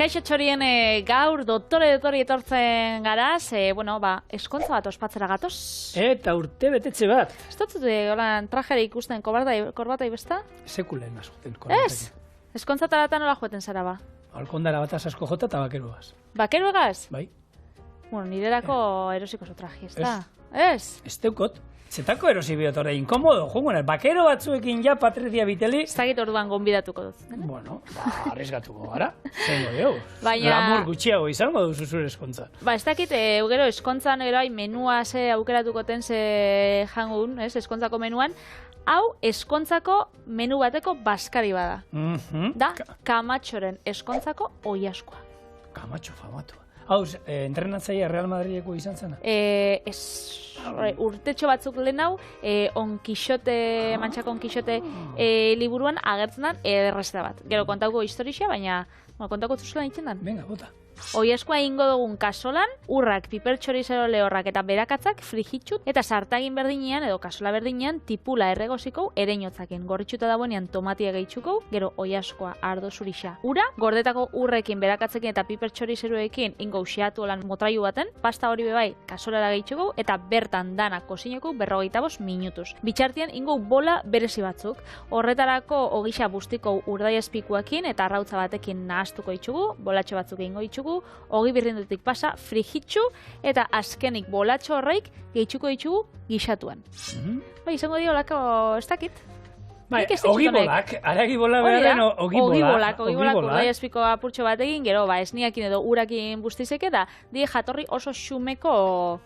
Kaixo txorien gaur doktore etortzen garaz, eskontza bat ospatzera gatoz. Eta urte betetze bat. Ez dut holan trajera ikusten korbatai besta? Sekulen azuten korbatai. Ez? Eskontza taratan nola joeten zara ba? Alkondara bat asko jota eta bakeruaz. Bakeruegaz? Bai. Bueno, niderako erosiko zo traji, ez da? Ez? Ez teukot. Zetako erosi biotore, inkomodo, jungon, bakero batzuekin ja Patricia Viteli. Ez dakit orduan gonbidatuko dut. Bueno, arriesgatuko gara. Zengo deu. Baina... Lamur gutxiago izango duzu zure eskontza. Ez dakit, gero eskontzan gero menua ze aukeratuko ten ze jangun, eskontzako menuan. Hau, eskontzako menu bateko baskari bada. Da, Kamatxoren eskontzako oiaskoa. Kamatxo famatu. Hau, entrenatzaia Real Madrideko izan zena? Urtetxo batzuk lehen hau, Mantxako Onkixote liburuan agertzen den errezeta bat. Gero kontauko historia, baina kontauko zuzela nintzen den. Venga, bota. Oiaskoa ingo dugun kasolan, urrak, pipertxorizero lehorrak eta berakatzak frijitzut eta sartagin berdinean edo kasola berdinean tipula erregoziko ereinotzakin. Gorritxuta dagoenean tomatia gehitzuko, gero oiaskoa ardo zurixa. Ura, gordetako urrekin, berakatzekin eta pipertxorizeroekin ingo usiatu olan motraiu baten, pasta hori bebai kasolara gehitzuko eta bertan dana kozinoko 45 minutuz. Bitxartian ingo bola berezi batzuk. Horretarako ogisa bustiko urdaiazpikuakin eta arrautza batekin nahastuko itxugu, bolatxo batzuk ingo itxugu, ogi birrindutik pasa, frijitzu eta azkenik bolatxo horreik gehitzuko ditugu gixatuan. Izango dio lako, ez dakit. Ogi bolak, aragi bola beharren ogi bolak. Ogi bolak urdaiazpiko apurtxo batekin, gero esniakin edo urakin bustizek eta die jatorri oso xumeko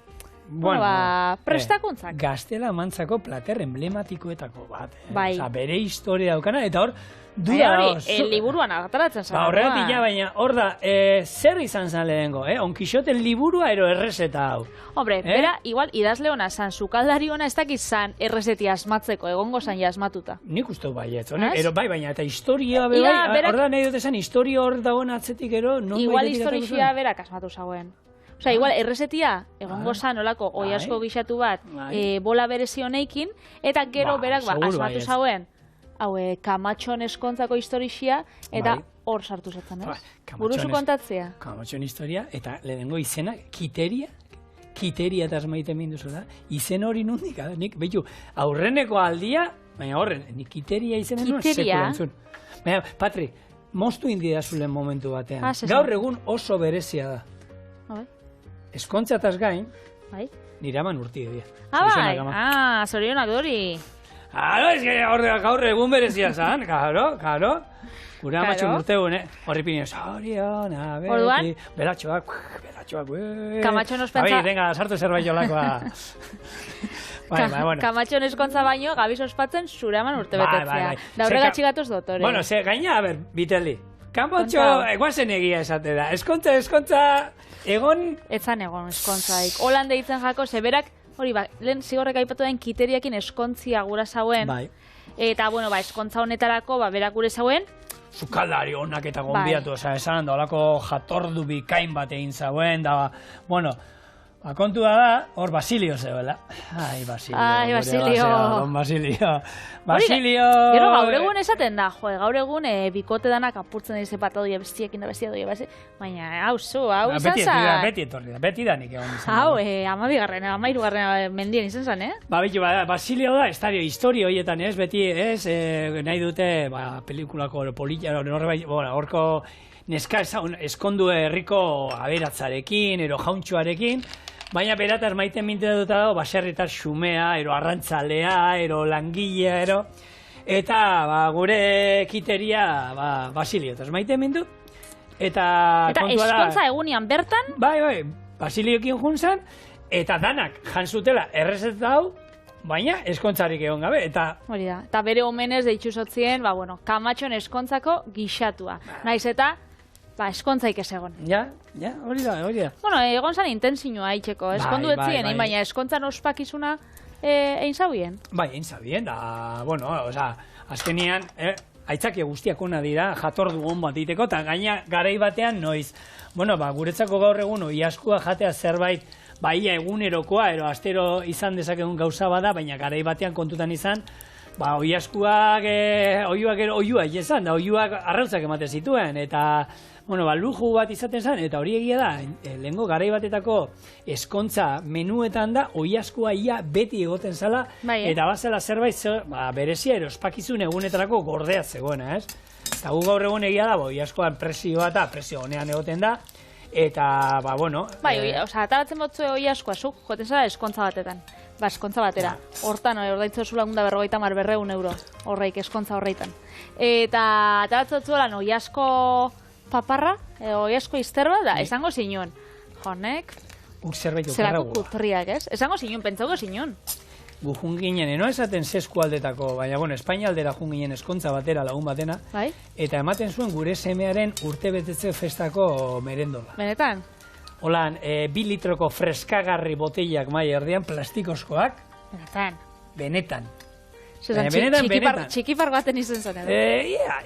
prestakuntzak. Gaztela Mantzako plater emblematikoetako bat. Bai. Bere historia daukana, eta hor, liburuan agataratzen zara. Horregatik baina, hor da, zer izan zan lehengo, Onkixoten liburua ero errezeta hau. Hombre, bera, igual, idazle hona zan, sukaldari hona ez dakiz zan errezeti asmatzeko, egongo zan jasmatuta. Nik uste baietz, ero bai, baina, eta historia, hor da nahi dut esan, historia hor dagoen atzetik ero, igual historia berak asmatu zagoen. Osa, igual, errezetia, egongo zan olako oiasko gixatu bat, bola berezi honeikin, eta gero berak asmatu zagoen. Hau, Kamatxon eskontzako historia, eta hor sartu zatzen, ez? Buruzu kontatzea? Kamatxon historia, eta lehenengo izena, Kiteria eta asmaite minduzu da, izen hori nundik, nik, behitu, aurreneko aldia, baina horren, nik Kiteria izenen nuen sekulentzun. Baina, Patri, moztu indida zulen momentu batean. Gaur egun oso berezia da. Eskontzataz gain, nire aman urti edia. Zorionak dori. Gaur egun berezia zan, karo. Gure amatxun urtegun, horri pinio, zorionak, belatxoak, Kamatxon ospentza... venga, sartu zerbait jolakoa. Kamatxon eskontza baino, gabiz ospatzen zure aman urte betetzea. Da horregatxik gatoz dotore. Bueno, gaina, Viteli, Kamatxo, eguazen egia esatera. Eskontza, egon... Etzan egon eskontzaik. Holan deitzen jako, zeberak, hori lehen zigorrek aipatu den Kiteriakin eskontzia gura zauen. Eta, eskontza honetarako, berak gure zauen. Sukaldari honak eta gonbiatu, esan da, holako jatordu bikain bat egin zauen, da, kontua da, hor Basilio zeuela. Ai, Basilio. Don Basilio. Gero gaur egun esaten da, gaur egun bikote danak apurtzen dize patadoia bestiekin da bestia doia, baina hau izan zan. Beti etorri da, beti da nik egon izan. Hau, 12. Mendien izan zan, Basilio da, historio horietan ez, beti ez, nahi dute, pelikulako polilla, horko neska eskondu herriko aberatzarekin, ero jauntxoarekin, baina berataz maiten mintea dut dago, baserritar xumea, ero arrantzalea, ero langilea, ero... Eta gure Kiteria, Basilio, eta maiten mintu. Eta eskontza egunian bertan? Bai, Basiliokin juntzan, eta danak jantzutela errezeta hau, baina eskontzarik egon gabe, eta... Hori da, eta bere omenez deitxu zotzien, Kamatxon eskontzako gixatua. Naiz eta... eskontzaik ez egon. Ja, hori da. Egon zan intensinua itxeko, eskondu etzien, baina eskontzan ospakizuna egin zabien? Bai, egin zabien, da, azkenian, aitzaki guztiak ona dira, jatordu hon bat diteko, eta gaina garai batean noiz. Guretzako gaur egun, oiaskua jatea zerbait, ia egunerokoa, astero izan dezakegun gauza bada, baina garai batean kontutan izan, ba, oiaskuak, oiuak esan, da oiuak arrautzak ematen zituen, eta, bueno, ba, luju bat izaten zen, eta hori egia da, lehengo garai batetako eskontza menuetan da, oiaskua ia beti egoten zala, eta bazela zerbait, ba, berezia erospakizun egunetarako gordea zegoena, ez? Eta gu gaur egun egia da, oiaskoan presioa eta presio honean egoten da, eta, ba, bueno... Bai, ataratzen botzue oiaskoa, zuk, joten zara eskontza batetan. Ba, eskontza batera. Hortan, ordaitzu zu lagunda 50-200 euro, horreik, eskontza horreitan. Eta ataratzen zuelan oiasko paparra, oiasko izterba, da, esango zinuen. Jonek, zerako kutriak, ez? Esango zinuen, pentsauko zinuen. Gu junginen, eno esaten zeskualdetako, baina, bueno, Espainia aldera junginen eskontza batera lagun batena, eta ematen zuen gure semearen urtebetetze festako merendola. Benetan? Holan, 2 litroko freskagarri botellak mai erdian, plastikozkoak. Benetan? Benetan. Txikipar baten izen zen, edo?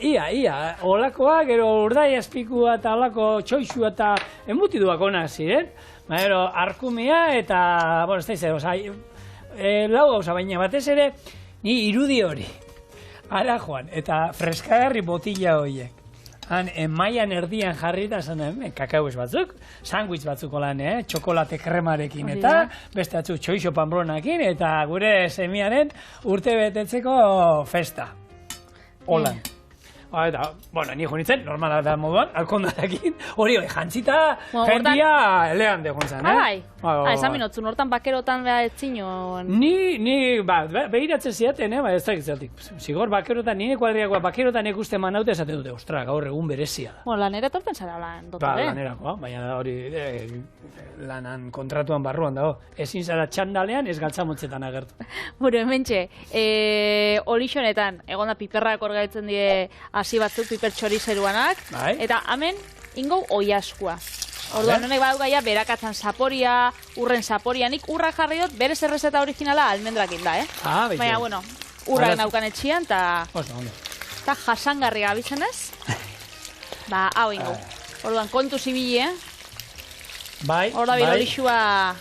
Ia. Olakoak, gero urdai azpikua eta olako txoixua eta embutiduak ona ziren. Gero, arkumea eta, bueno, ez da izan, lau gauza, baina batez ere, ni irudi hori. Ara joan, eta freskagarri botilla horiek. Han, mailan erdian jarri eta zan, kakauez batzuk, sandwich batzuk lan, txokolate kremarekin eta beste batzuk txoixo panbronakin eta gure semiaren urte betetzeko festa. Holan. Eta, bueno, ni jonitzen, normala da moduan, alkondarakin, hori jantzita jendia elean degon zen, Bai, esan minotzun, hortan bakerotan beha etzinon. Ni, behiratzen ziaten, ez da gizatik. Zigor, bakerotan, nire kuadriakoa, bakerotan ikusten manaute esaten dute, ostra, gaur egun berezia da. Bueno, lanera torten zara lan, dotore. Lanerakoa, baina hori lanan kontratuan barruan dago. Ezin zara txandalean, ez galtzamotzetan agertu. Bueno, hementxe, olixonetan, egon da piperrak orgaitzen die hasi batzuk piper txorizeruanak, eta hemen ingau oiaskua. Orduan, honek badau gaia berakatzan saporia, urren saporia, nik urra jarri dut, bere zerrezeta originala almendrakin da, Baina, bueno, urrak naukan etxian, eta jasangarri gabitzen ez? Ba, hau ingau. Orduan, kontu zibili, Bai, Orduan, birolixua...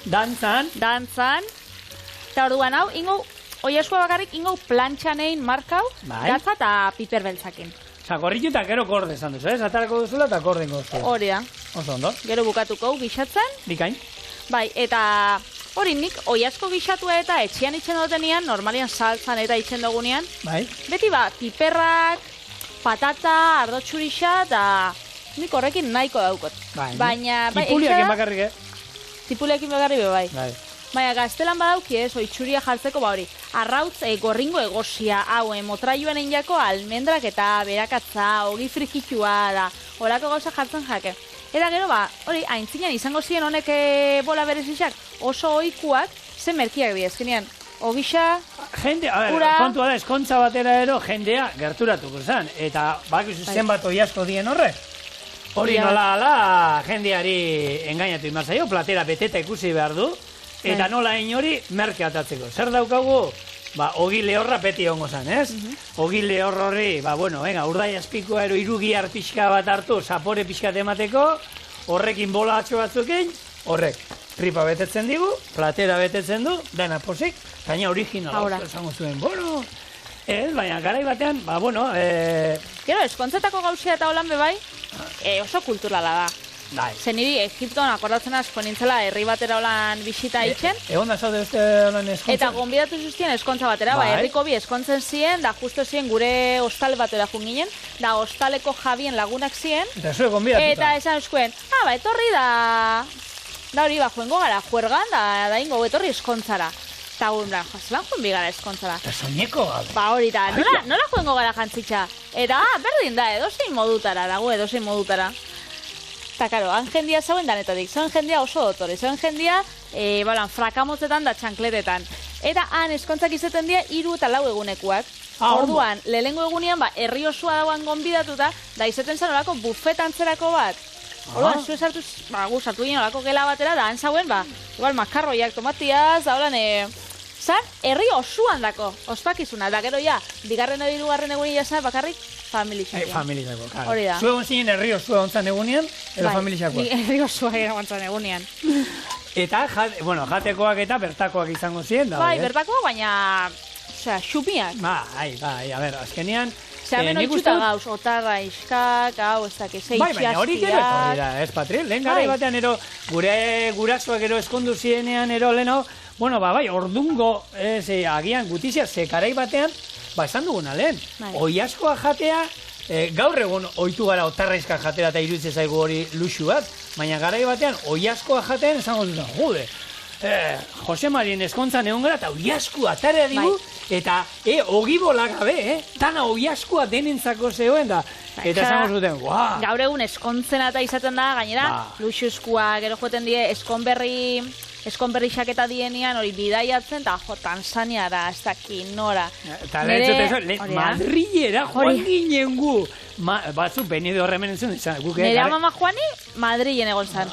Dantzan. Eta orduan, hau, ingau, oiaskua bakarrik ingau plantxanein markau, gatza eta piper beltzakin. Osa, gorritu eta gero korde esan duzu, atarako duzula eta korden goztu. Hori da. Oso ondo. Gero bukatuko gixatzen. Bikain. Bai, eta hori nik oiasko gixatua eta etxian itxen dutenean, normalian saltzan eta itxen dugunean. Bai. Beti piperrak, patata, ardo txurixa eta nik horrekin nahiko daukot. Baina, tipuliakin bakarrik, Tipuliakin bakarrik, bai. Baina, gaztelan badauki ez, oitxuria jartzeko hori, arrautz gorringo egosia, hau, motraioan einako almendrak eta berakatza, ogi frikitua da, horako gauza jartzen jake. Eta gero, hori, aintzinean izango ziren honek bola berezizak oso ohikuak, zen merkiak di, ezkenean, ogisa, ura... Kontua da, eskontza batera ero, jendea gerturatuko zen, eta bakizu zenbat oiasko dien horrek. Hori nola jendeari engainatu imarzaio, platera beteta ikusi behar du, eta nola hori merke atatzeko. Zer daukagu? Ogi lehorra beti hongo zen, ez? Ogi lehor horri, urdai azpikoa ero irugiar pixka bat hartu, zapore pixka emateko, horrekin bola atxo batzukin, horrek tripa betetzen digu, platera betetzen du, dena posik, gaina originala, esango zuen, baina garai batean, Gero, eskontzetako gauzia eta holan bebai, oso kulturala da. Zen niri Egipton akordatzen asko nintzela herri batera holan bisita itxen. Egon da zaude uste holan eskontzen? Eta gonbidatu zuztien eskontza batera, herriko bi eskontzen ziren, da justo ziren gure hostal batera junginen, da hostaleko jabien lagunak ziren. Eta zue gonbidatuta? Eta esan euskuen, etorri da... Da hori, joengo gara juergan, da ingo etorri eskontzara. Eta guen, zelan joen bigara eskontzara. Eta soñeko gabe. Hori da, nola joengo gara jantzitxa? Eta, berdin da, edozein modutara, dago edozein modutara. Eta, karo, han jendia zauen danetatik, zauen jendia oso dotore, zauen jendia, frakamotzetan da txankletetan. Eta han eskontzak izaten dira 3 eta 4 egunekuak. Orduan, lehengo egunean, herri osoa dagoan gonbidatuta, da izaten zen olako bufetantzerako bat. Orduan, zuen sartu ginen olako gela batera, da han zauen, igual makarroiak, tomatiaz, da holan, zan, herri osoan dako, ospakizuna, da gero ja, 2. edo 3. egunean jasan bakarrik, familixakoa. Familixakoa, karo. Hori da. Zue egon zinen herri osua ontzan egunean, edo familixakoa? Bai, herri osua ontzan egunean. Eta, jatekoak eta bertakoak izango ziren, da? Bai, bertakoak, baina Osea, xupiak. Bai, a ber, azkenean... Hemen oitxuta gauz, otarra iskak, hau, ez dakiz, Bai, baina hori gero etorri da, ez, Patri? Lehen garai batean, gure gurasoak eskondu zienean, lehen bueno, bai, ordungo, agian gutizia, karai batean, esan duguna lehen, oiaskoa jatea, gaur egun oitu gara otarra iskak jatera eta iruditzen zaigu hori luxu bat, baina garai batean, oiaskoa jatean, esango dut, jude, Jose Marien eskontzan egon gara, eta oiaskua atarea digu, eta ogibola gabe, dana oiaskua denentzako zegoen da, eta esango zuten, guau! Gaur egun eskontzen eta izaten da, gainera, luxuzkoa, gero joeten die, eskonberri xaketa dienean, hori bidaiatzen, eta Tanzaniara, ez dakin, nora. Eta Madrilera joan ginen gu. Batzuk, Benidorm horremen entzun. Nire amama joani, Madrilen egon zan.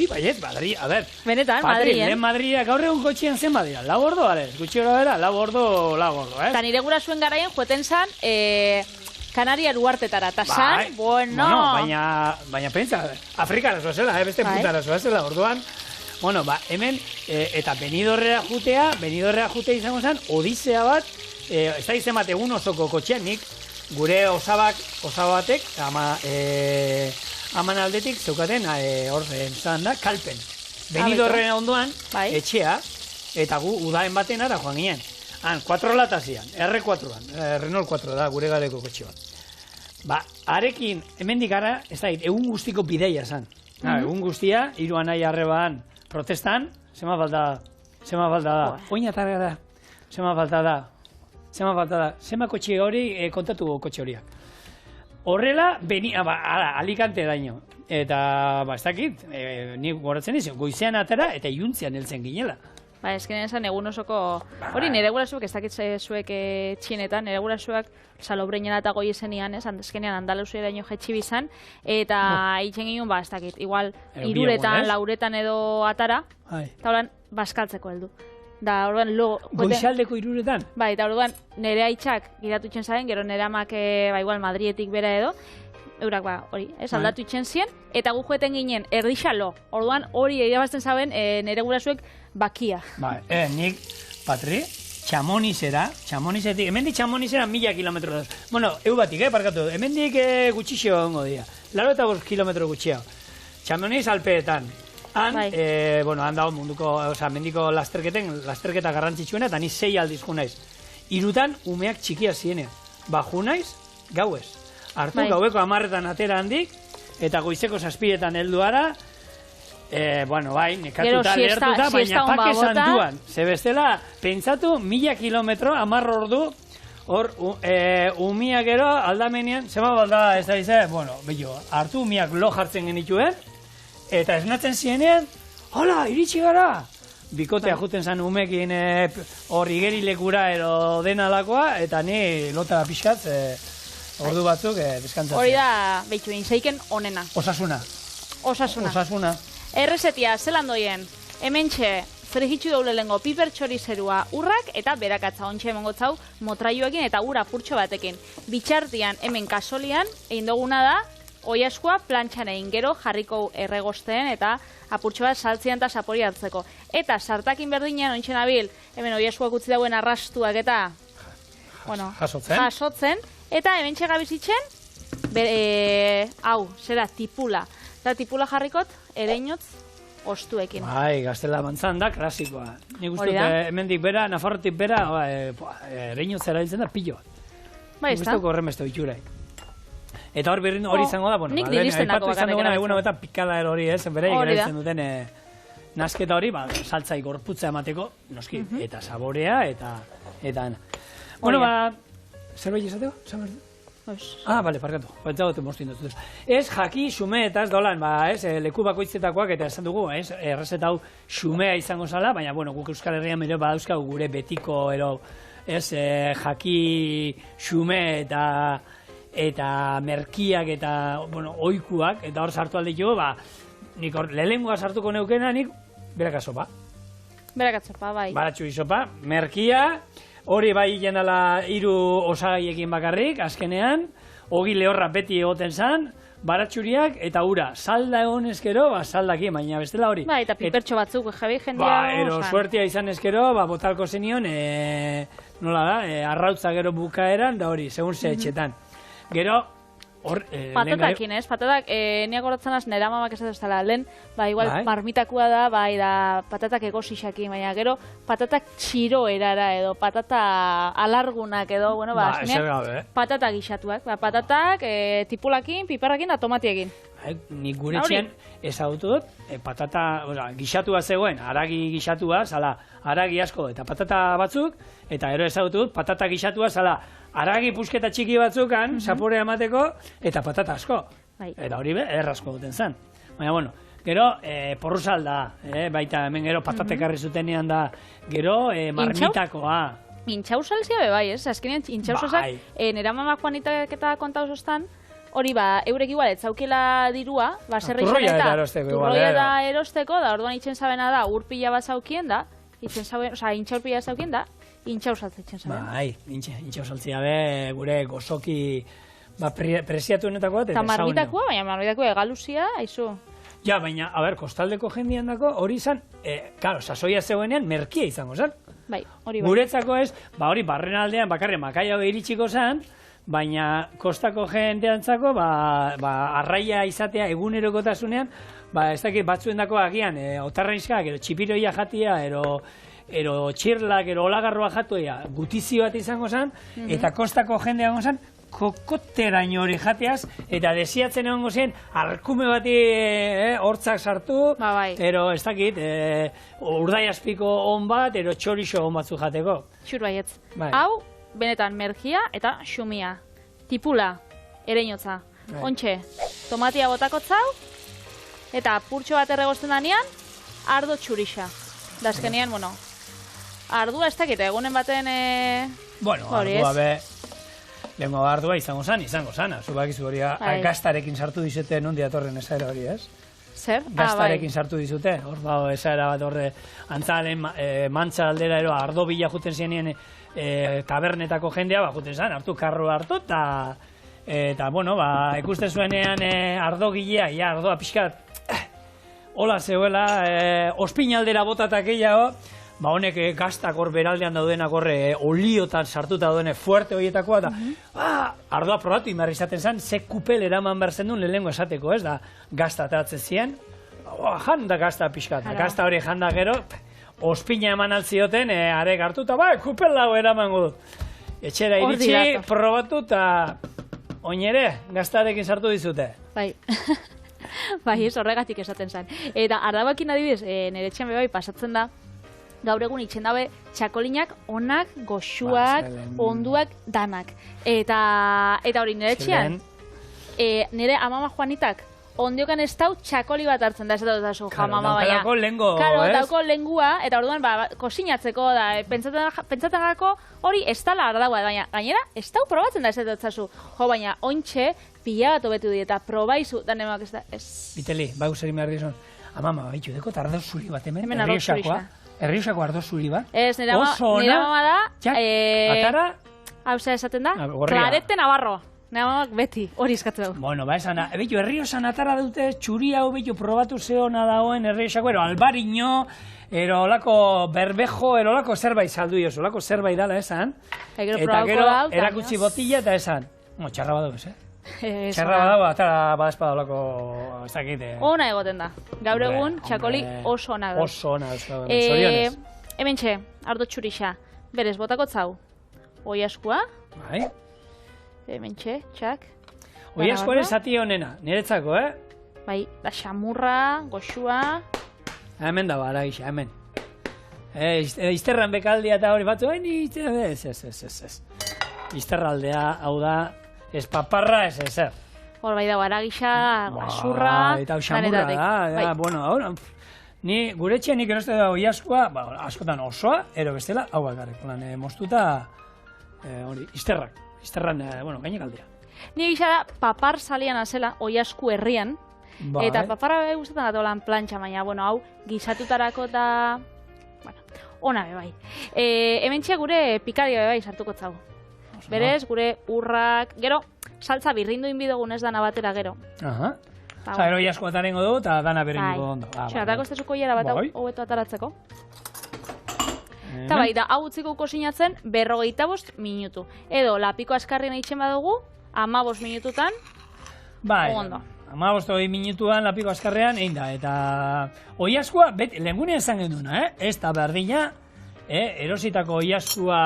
Baiet, Madrid, a ber. Benetan, Madrilen. Lehen Madrilera, gaur egun kotxean zen badira. Lau ordo, gutxi hori bera, lau ordo, ez? Eta nire gura zuen garaien, joeten zan, Kanaria luartetara, eta zan, bueno. Baina pentsa, Afrikara zoazela, beste puntara zoazela, orduan. Bueno, hemen, eta Benidorrera jutea izango zen, odisea bat, ez da izan bat egun osoko kotxean, nik gure osabatek, aman aldetik, zeukaten, hor zan da, kalpen. Benidorrera ondoan, etxea, eta gu udaen baten ara joan ginen. 4 latazian, R4an, Renault 4 da, gure gareko kotxe bat. Arekin, hemendik ara, ez da, egun guztiko bideia zan. Egun guztia, hiru anai arrebaan, protestan, zema falta da. Oina targa da. Zema falta da. Zema kotxe hori, kontatu kotxe horiak. Horrela, Alicante daño. Eta, ez dakit, nik goratzen izan, goizean atera eta iuntzean heltzen ginela. Ezkenean zan egun osoko... Hori, nire gurasuak ez dakit zuek txinetan, nire gurasuak Salobreñena eta Goiezenian, ezkenean Andaluzera ino jetxi bizan, eta itxen ginen, ez dakit, igual, 3, 4 edo atara, eta horren, baskaltzeko heldu. Da, orduan, Goizaldeko 3? Bai, eta orduan, nire aitzak giratu itxen zaren, gero nire amak, igual, Madrietik bera edo, eurak hori, aldatu itxen ziren, eta gu joeten ginen, erdixalo, orduan, hori irabazten zaben, nire gurasuek bakia. Nik, Patri, Txamonizetik, hemendik Txamonizera 1000 kilometro da. Bueno, batik, parkatu, hemendik gutxixio ongo dira. 85 kilometro gutxia. Txamoniz alpeetan. Han dago munduko, mendiko lasterketa garrantzitsuena, eta ni 6 aldizku naiz. 3 umeak txikia zienean. Baju naiz, gauez. Artu gaueko 10etan atera handik, eta goizeko 7etan heldu ara, nekatuta lehertuta, baina pake santuan. Zebestela, pentsatu, 1000 kilometro, 10 ordu, hor, umiak gero, aldamenean, zema balda ez da izan, hartu umiak lo jartzen genituen, eta esnatzen zienean, hola, iritsi gara! Bikotea juten zan umekin hor igerilekura ero denalakoa, eta ni lota pixkat, ordu batzuk deskantzatzen. Hori da, behitu zeiken onena. Osasuna. Errezetia, zelan doien, hementxe, frigitxu daule lengo piper txorizerua urrak eta berakatza ontxe emongo zau motraioekin eta ura purtxo batekin. Bitxartian, hemen kasolian, egin duguna da, oiaskua plantxan egin gero jarriko erregosteen eta apurtxo bat saltzian eta sapori hartzeko. Eta sartakin berdinean ontxe nabil, hemen oiaskuak utzi dauen arrastuak eta jasotzen. Eta hemen txegabizitzen, zera, tipula. Eta tipula jarrikot, ereinotz, ostuekin. Gaztela mantzan da, klasikoa. Nik uste hemendik bera, Nafarrotik bera, ereinotz erabiltzen da pilo. Nik uste horren beste bitxurai. Eta hori izango da, nik diristen dako bakarrik erabiltzen. Egun eta pikada hori, bereik erabiltzen duten nasketa hori, saltzai gorputza emateko, noski, eta saborea, eta... Zerbait izateko? Bale, parkatu. Baitzagote moztin dut. Ez jaki, xume eta ez dolan, leku bakoitzetakoak eta esan dugu, errezeta hau xumea izango zala, baina, guk Euskal Herrian ere badauzkagu gure betiko, jaki, xume eta merkiak eta, oikuak, eta hor sartu alditugu, nik hor lehengoa sartuko neukena, nik berakatzopa. Berakatzopa, bai. Baratxu izopa, merkia, hori bai jenala 3 osagaiekin bakarrik, azkenean, ogi lehorra beti egoten zan, baratxuriak eta ura. Salda egon ezkero, saldaki, baina bestela hori. Ba, eta pipertxo batzuk, jabi jendia. Ero suertia izan ezkero, botalko zenion, nola da, arrautza gero bukaeran, da hori, segun ze etxetan. Gero, patatakin, ez? Patatak, niak horatzen az, nera mamak ez dela, lehen, igual marmitakua da, da patatak egosixakin, baina gero patatak txiro erara edo, patata alargunak edo, bueno, patata gixatuak. Patatak tipulakin, piperrakin da tomatiekin. Nik gure txen ezagutu dut, patata gixatua zegoen, aragi gixatua, zala, aragi asko eta patata batzuk, eta gero ezagutu dut, patata gixatua, zala, aragi pusketa txiki batzukan, zaporea emateko, eta patata asko. Eta hori errazko duten zen. Baina, bueno, gero, porruzal da, baita hemen gero patatek arri zutenean da, gero marmitakoa. Intxausal zia bai, ez? Azkenean intxausalzak, nera mama Juanitak eta kontauzostan, hori eurek igual, etzaukela dirua, turroia eta erosteko, da orduan itxen zabena da, urpila bat zaukien da, intxaurpila zaukien da, intxausaltza itxen zabena. Bai, intxausaltzia be, gure gozoki preziatu honetako bat, eta marmitakua, baina marmitakua egaluzia, aizu. Ja, baina, kostaldeko jendian dako, hori izan, karo, sasoia zeuenean, merkia izango zen. Bai, hori bai. Guretzako ez, hori barren aldean, bakarren makaia iritsiko zen, baina kostako jendeantzako, arraia izatea egunerokotasunean, ez dakit batzuen dako agian, otarrainskak, txipiroia jatia, ero txirlak, ero olagarroa jatuea, gutizio bat izango zen, eta kostako jendeango zen, kokoteraino hori jateaz, eta desiatzen egongo zen, arkume bati hortzak sartu, ero ez dakit, urdaiazpiko on bat, ero txorixo on batzu jateko. Xur baietz. Hau, benetan, mergia eta xumia. Tipula, ereinotza. Ontxe, tomatia botakotzau, eta purtxo bat erregosten danean, ardo txurixa. Dazkenean, bueno, ardua ez dakit, egunen baten... Bueno, ardua be... Lehenko ardua izango zana. Zubakizu hori gaztarekin sartu dizute nondi atorren esaera hori, ez? Zer? Gaztarekin sartu dizute. Hor dago esaera bat horre antzalen mantza aldera ero ardo bila juten zienien tabernetako jendea, juten zan, hartu karroa hartu, eta, bueno, ikusten zuenean ardo gilea, ardoa pixkat, hola zeuela, ospin aldera botatak gehiago, honek gaztak hor beraldean daudenak horre oliotan sartuta daudene fuerte horietakoa, eta ardoa probatu inbarri izaten zen, ze kupel eraman behar zen duen lehenengo esateko, ez da, gazta ateratzen ziren, janda gazta pixkat, gazta hori janda gero, ospina eman altzioten, arek hartuta, kupel lau eraman dut. Etxera iritsi, probatu, eta oinere, gaztarekin sartu dizute. Bai. Bai, ez horregatik esaten zen. Eta ardabakin adibidez, nire etxean bebai pasatzen da, gaur egun itxen dabe txakolinak onak, goxuak, onduak, danak. Eta hori nire etxean, nire amama Juanitak, ondiokan ez dau txakoli bat hartzen da, ez dut dazu, jamama baina. Dauko lengo, ez? Karo, dauko lengua, eta orduan, kosinatzeko da, pentsatagako hori ez dala ardagoa, baina gainera, ez dau probatzen da, ez dut dazu. Jo, baina, ointxe, pila bat obetu dieta, probaizu, da nemak ez da, ez... Biteli, bau zer behar dizun, amama, baitu, deko ardo zuri bat hemen, herriosakoa. Herriosako ardo zuri bat. Ez, nire mama da... Atara... Hau zer esaten da? Clarete Navarro. Nire mamak beti, hori eskatu dugu. Bueno, esan, herriosan atara dute, txuri hau probatu zeona dagoen herriosako, albariño, olako berbejo, olako zerbait saldu joz, olako zerbait dala esan. Eta gero, erakutsi botila eta esan. Txarra badu ez, Txarra badago, atara badazpada olako, ez dakite. Ona egoten da. Gaur egun, txakoli oso ona da. Oso ona, zorionez. Hemen txe, ardo txurixa. Berez, botako zau. Oiaskua. Bai. Hemen txe, txak. Oiaskua ere zati honena, niretzako, Bai, da xamurra, goxua. Hemen da bara, isa, hemen. Izterran bekaldia eta hori batzu, ez. Izterraldea, hau da, ez paparra, ez ezer. Hor bai dago, aragisa, asurra, eta xamurra da, bueno, ahora, ni gure etxean nik eroste da oiaskoa, askotan osoa, ero bestela, hau bakarrik, moztuta, izterran, bueno, gainek aldera. Ni gisa da, papar salian azela, oiasku herrian, eta paparra bai guztetan atolan plantxa, baina, bueno, hau, gisatutarako eta, bueno, ona bai. Hemen txea gure pikadia bai sartuko zau. Berez, gure urrak, gero, saltza birrindu inbidogun ez dana batera gero. Aha. Gero iasko atarengo du, eta dana berrinduko ondo. Atako ez tezuko hiera bat hobeto ataratzeko. Eta bai, da, hau utziko kosinatzen 45 minutu. Edo, lapiko askarri nahi txen badugu, 15 minututan, ondo. 15 minutuan lapiko askarrean, egin da. Eta oiazkoa, lehengunean esan genduna, ez da berdina, erositako oiazkoa,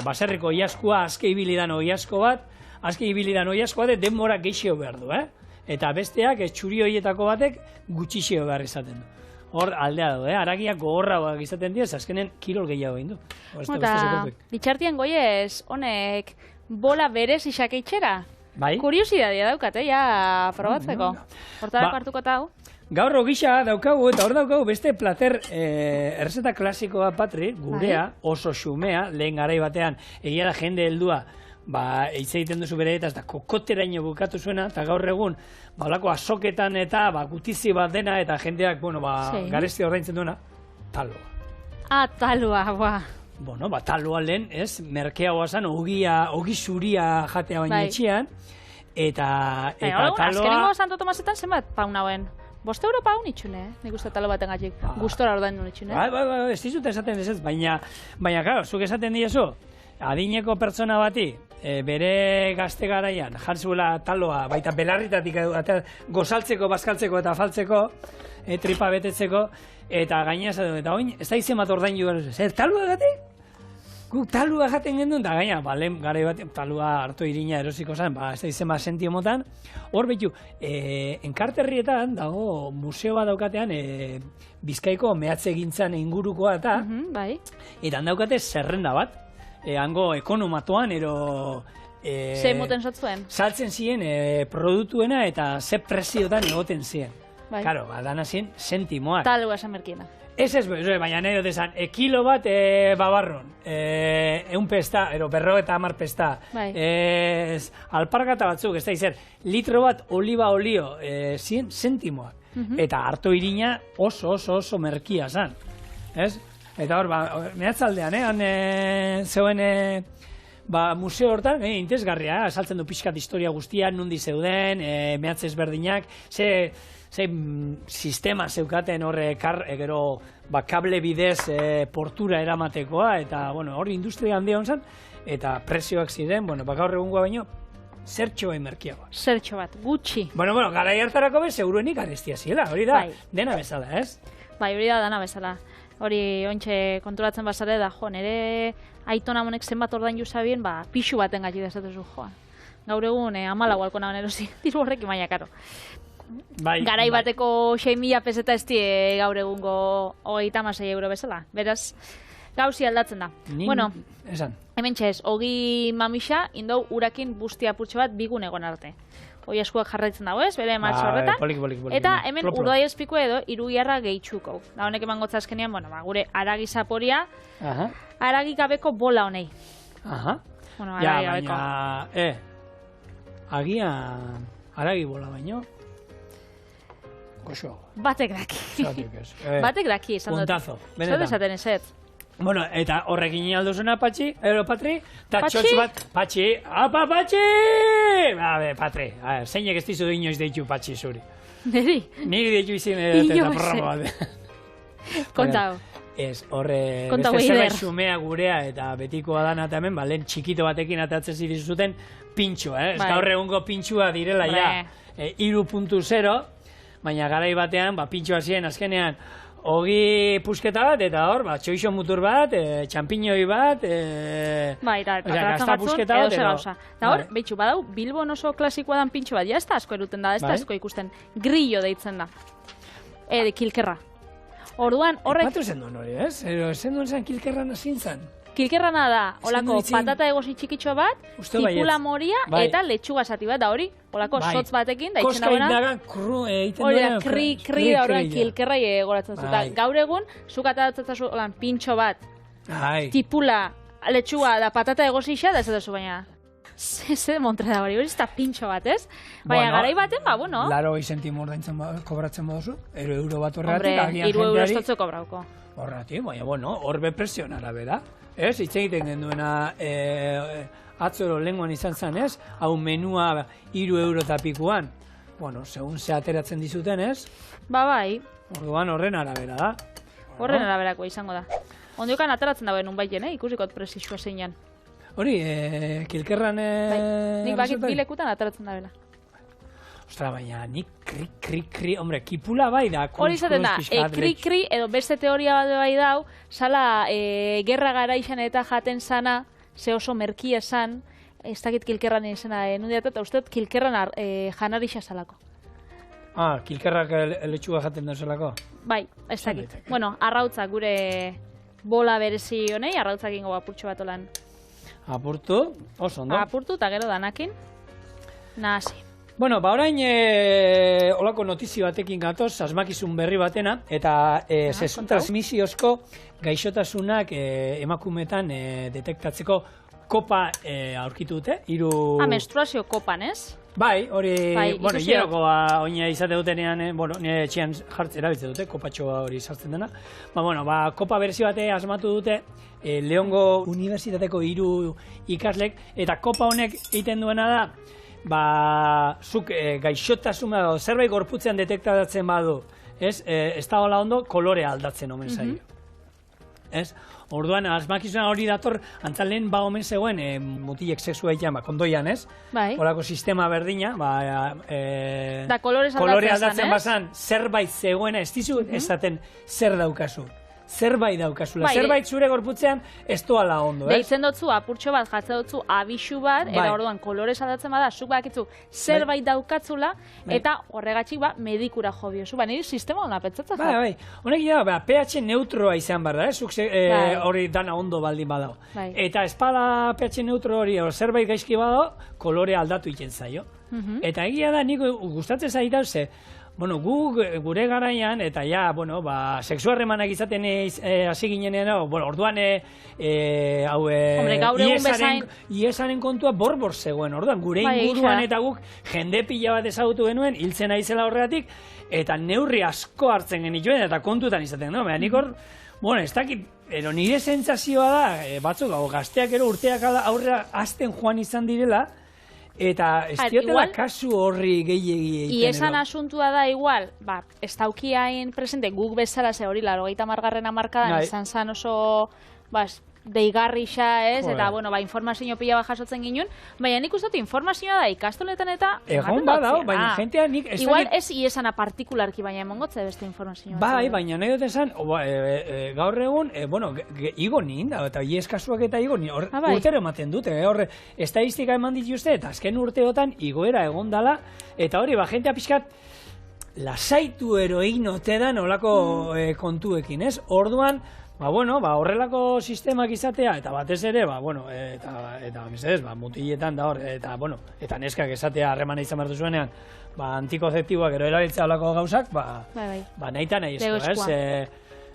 baserriko oiazkoa, azke ibilidan oiazko bat, denbora geixio behar du, Eta besteak, txuri horietako batek, gutxixio behar izaten du. Hor aldea du, aragiak gogorra izaten dira, azkenen kirol gehiago egin du. Eta, bitxartien goiez, honek, bola berez isakeitxera? Bai. Kuriosidadia daukat, ja, probatzeko. Hortarako hartuko eta hau? Gaur gisa daukagu, eta hor daukagu beste plater errezeta klasikoa, Patri, gurea, oso xumea, lehen garai batean, egia da jende heldua, hitz egiten duzu bere eta kokoteraino bukatu zuena, eta gaur egun, olako azoketan eta gutizi bat dena, eta jendeak, garesti ordaintzen duena, taloa. Taloa, ba. Bueno, taloa lehen, ez, merkeagoa zan, ogi zuria jatea baina etxean, eta taloa... Azkeniko Santo Tomasetan zenbat paun hauen? €5 paun itxune, nik uste talo baten gatik, gustora ordain duen itxune. Bai, ez dizut esaten ez, baina, claro, zuk esaten diezu, adineko pertsona bati, bere gazte garaian, jantzuela taloa, baita belarritatik gozaltzeko, bazkaltzeko eta faltzeko, tripa betetzeko, eta gaina eta oin, ez da izen bat ordain joan, talua gatik? Guk talua jaten gendun, eta gaina, lehen garai bat, talua hartu irina erosiko zen, ez da izen bat sentiomotan, hor behitu, enkarterrietan dago museo bat daukatean, Bizkaiko mehatze gintzan ingurukoa eta, eta daukate zerrenda bat, hango ekonomatoan, ze moten zatzuen? Saltzen ziren produktuena eta ze preziotan egoten ziren. Karo, dana ziren sentimoak. Talua esan merkiena. Ez, baina nahi dut esan, kilo bat babarron, 100 pesta, 50 pesta, alpargata batzuk, ez da izan, litro bat oliba olio, ziren sentimoak. Eta harto irina oso merkia zan. Eta hor, mehatzaldean, zeuen museo hortan, interesgarria, saltzen du pixkat historia guztia, nundi zeuden, mehatz ezberdinak, ze sistema zeukaten horre gero kable bidez portura eramatekoa, eta hor industria handia honzan, eta prezioak ziren, gaur egungoa baino, zertxo emerkiagoa. Zertxo bat, gutxi. Garai hartarako bez, seguruenik arestia ziela, hori da, dena bezala, ez? Bai, hori da, dena bezala. Hori, ointxe konturatzen bazare da, nire aitona monek zenbat ordain juzabien, pixu baten gati dezatezu, Gaur egun, 14 alko nagoen erosi, diru horrekin baina, karo. Garai bateko 6.000 peseta ez die gaur egungo 36 euro bezala. Beraz, gauzi aldatzen da. Bueno, hemen txez, ogi mamisa, indau urakin busti apurtxo bat bigun egon arte. Hoi eskuak jarraitzen dago ez, bere martxo horretan. Eta hemen urdai espiko edo irugiarra gehitxuko. Da honek eman gotza azkenean, gure aragi zaporia, aragi gabeko bola honei. Bueno, aragi gabeko. Agian aragi bola baino. Goxo. Batek daki. Batek daki, esan dut. Puntazo. Zer desaten ezet. Bueno, eta horrekin alduzuna, Patxi, Patri, eta txotx bat, Patxi, apa, Patxi! Patri, zeinek ez dizu inoiz deitu Patxi zuri. Neri? Niri deitu izin eta programa bat. Kontau. Ez, horre, beste zerbait xumea gurea eta betikoa dana eta hemen, lehen txikito batekin atatzen zuten pintxua, ez? Gaur egungo pintxua direla ja 3.0, baina garai batean, pintxoa ziren azkenean, ogi pusketa bat, eta hor, txoixo mutur bat, txampiñoi bat, gazta pusketa bat, eta hor, behitxu, badau, Bilbon oso klasikoa dan pintxo bat, ja ez da asko eruten da, ez da asko ikusten, grillo deitzen da, kilkerra. Orduan, horrek... Epatu zen duen hori, ez? Zen duen zen kilkerra nazin zen? Kilkerrana da, holako patata egosi txikitxo bat, tipula moria eta letxuga zati bat, da hori, holako sotz batekin, da itxena buena. Koska indagan, eiten duena. Kri da horrean kilkerra goratzen zuta. Gaur egun, zuk atatatzen zuen pintxo bat, tipula, letxuga da patata egosi isa, da ez da zu baina. Ze montre da hori ez da pintxo bat, ez? Baina garai baten, bueno. Laro izentimo ordaintzen kobratzen baduzu, €1 bat horregatik. Hombre, €3 estotzo kobrauko. Horregatik, baina, bueno, horbe presionara, bera. Ez, hitz egiten genduena atzoro lenguan izan zen, ez? Hau menua 3 euro eta pikuan. Bueno, segun ze ateratzen dizuten, ez? Bai. Orduan horren arabera da. Horren araberako izango da. Ondiokan ateratzen dagoen unbaiten, ikusiko prezisua zeinan. Hori, kilkerran... Nik bakit bilekutan ateratzen da bela. Ostra, baina, nik kri, hombre, kipula bai da. Hori izaten da, kri edo beste teoria bat bai dau, sala gerra garaixan eta jaten sana, ze oso merkia esan, ez dakit kilkerran izena nudiat, eta uste kilkerran janarixa salako. Kilkerrak letxuga jaten da zelako? Bai, ez dakit. Bueno, arrautzak gure bola berezi honei, arrautzak ingo apurtxo bat olan. Apurtu, oso ondo. Apurtu eta gero danakin, nahasi. Bueno, orain olako notizio batekin gatoz, asmakizun berri batena, eta sexu transmisiozko gaixotasunak emakumetan detektatzeko kopa aurkitu dute. Menstruazio kopan, ez? Bai, hori, bueno, hierokoa oina izate dutenean, bueno, nire etxean jartzen erabiltzen dute, kopatxoa hori sartzen dena. Kopa berezi bate asmatu dute, Leongo Unibertsitateko 3 ikaslek, eta kopa honek egiten duena da, zuk gaixotasuna edo zerbait gorputzean detektatzen badu, ez da hola ondo, kolore aldatzen omen zaio. Ez? Orduan, asmakizuna hori dator, antzalen omen zegoen mutilek sexua egitean, kondoian, ez? Bai. Horako sistema berdina, da kolore aldatzen bazan, zerbait zegoena, ez dizu esaten zer daukazu. Zerbait daukazula, zerbait zure gorputzean ez doala ondo, ez? Deitzen dutzu, apurtxo bat, jatzen dutzu, abixu bat, eta orduan kolorez aldatzen bada, zuk bakitzu zerbait daukatzula, eta horregatxik medikura jo biozu. Niri sistema hona pentsatzen. Bai, honek da, pH neutroa izan behar da, zuk hori dana ondo baldin badao. Eta espada pH neutro hori, zerbait gaizki badao, kolore aldatu iten zaio. Eta egia da, nik gustatzen zaitau ze, bueno, gure garaian, eta ja, bueno, sexu harremanak izaten hasi ginenean, orduan, iesaren kontua borbor zegoen, orduan, gure inguruan eta guk jende pila bat ezagutu genuen, hiltzen aizela horregatik, eta neurri asko hartzen genituen, eta kontutan izaten, no? Nik hor, bueno, ez dakit, nire sentsazioa da, batzuk, gazteak urteak aurrera azten joan izan direla, eta ez diotela kasu horri gehiegi egiten. Iesan asuntua da igual, ez daukiain presente guk bezala ze hori 80. hamarkadan izan zan oso deigarrixa, ez? Eta, bueno, informazio pila bat jasotzen ginen, baina nik uste dut informazioa da ikastoletan eta egon badao, baina jentea nik... Igual ez iesana partikularki, baina emongotze beste informazioa. Bai, baina nahi dut esan, gaur egun, bueno, igo nin, eta ieskasuak eta igo nin, urtero ematen dute, horre, estadistika eman dituzte, eta azken urteotan igoera egon dala, eta hori, jentea pixkat, lasaitu egin ote da nolako kontuekin, ez? Orduan, horrelako sistemak izatea, eta batez ere, eta mutiletan da hor, eta neskak esatea harremana izan behar duzuenean, antikonzeptiboak ero erabiltzea olako gauzak, nahita nahi esko, ez?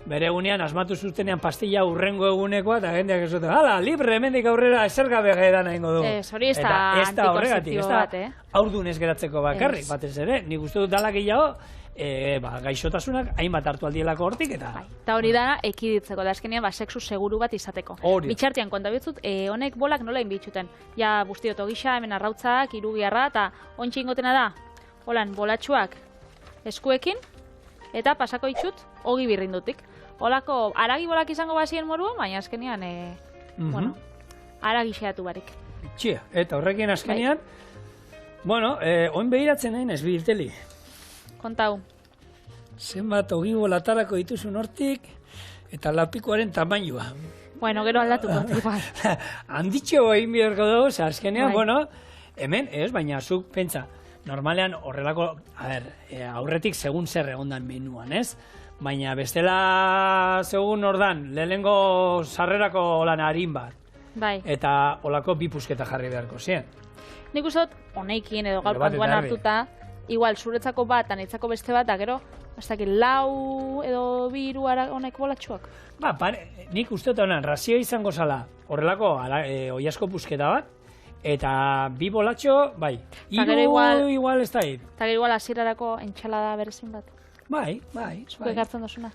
Bere egunean, asmatu zuztenean pastilla urrengo egunekoa, eta jendeak ez dute, hala, libre, hemendik aurrera ezer gabe edan egingo du. Hori ez da antikonzeptibo bat, Haurdun ez geratzeko bakarrik, batez ere, nik uste dut dalak gehiago, gaixotasunak hainbat hartu aldielako hortik eta... Eta hori dana ekiditzeko, da eskenean sexu seguru bat izateko. Bitxartian, konta bitzut, honek bolak nola inbitxuten. Ja, buztioto gisa, hemen arrautzak, irugiarra, eta ontsi ingotena da, holan, bolatxuak eskuekin, eta pasako itxut, ogi birrindutik. Holako, aragi bolak izango bazien moruan, baina azkenean, bueno, aragi xeatu barik. Txia, eta horrekin azkenean, bueno, oin behiratzen nahi ez birteli. Kontau. Zenbat ogi bolatarako dituzun hortik, eta lapikoaren tamainua. Bueno, gero aldatu kontik. Handitxo egin biharko dugu, azkenean, bueno, hemen, ez, baina zuk pentsa, normalean horrelako, aurretik segun zer egondan menuan, ez? Baina bestela segun ordan, lehenengo sarrerako lan harin bat. Bai. Eta olako bi pusketa jarri beharko zien. Nik uste dut, honeikin edo gaur kantuan hartuta, igual, zuretzako bat, anitzako beste bat, da gero, hasta que 4 edo 2 honek bolatxuak. Nik uste dut honan, razio izango zala, horrelako oiasko pusketa bat, eta 2 bolatxo, bai, 3 igual ez da hit. Eta gero igual hasierarako entxalada berezin bat. Bai. Zuk ekartzen dozuna.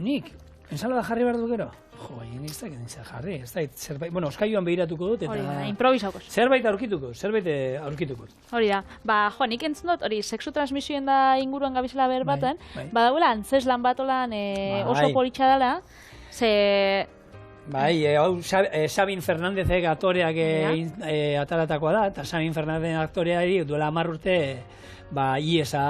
Nik, ensalada jarri behar du gero? Jo, baina ez dakit zer jarri, ez dakit zerbait, bueno, oskailuan behiratuko dut, Hori da, eta improvisaukos. zerbait aurkituko. Hori da, jo, nik entzun dut, hori, sexu transmisioen da inguruan gabizela berbaten, Bai. badagoela antzeslan bat olan oso politxa dela, ze... Bai, hau Sabin Fernandezek aktoreak ataratakoa da, eta Sabin Fernandez aktoreari duela 10 urte IESa